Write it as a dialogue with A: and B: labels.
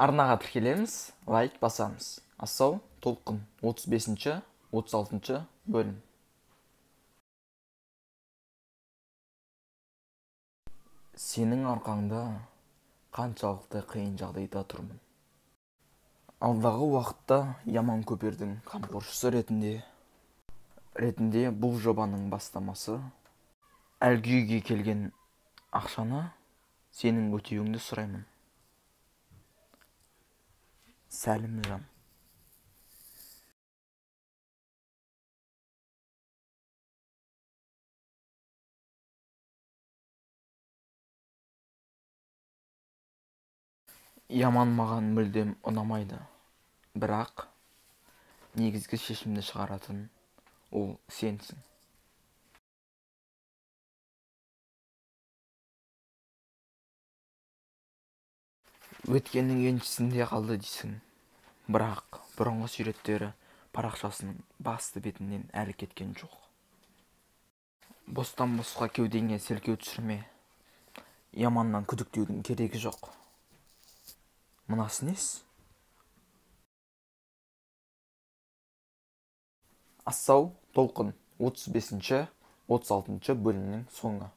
A: Арнаға тіркелеміз, лайк басамыз. Асау, толқын 35-ші, 36-ші бөлім. Сенің арқаңда қаншалықты қиын жағдайда тұрмын. Алдағы уақытта Яман Көпердің қамқоршысы ретінде бұл жобаның бастамасы әлгі үйге келген ақшаны сенің өтеуіңді сұраймын. Сәлімжан. Яман маған мүлдем ұнамайды, бірақ негізгі шешімді шығаратын ол сенсің. Өткеннің еншісінде қалды дейсің, бірақ бұрынғы суреттері парақшасының басты бетінен әлі кеткен жоқ. Бостан-босқа кеудеңе селкеу түсірме. Яманнан күдіктеудің керегі жоқ. Мынасы несі? Асау, толқын 35-ші, 36-ші бөлімнің соңы.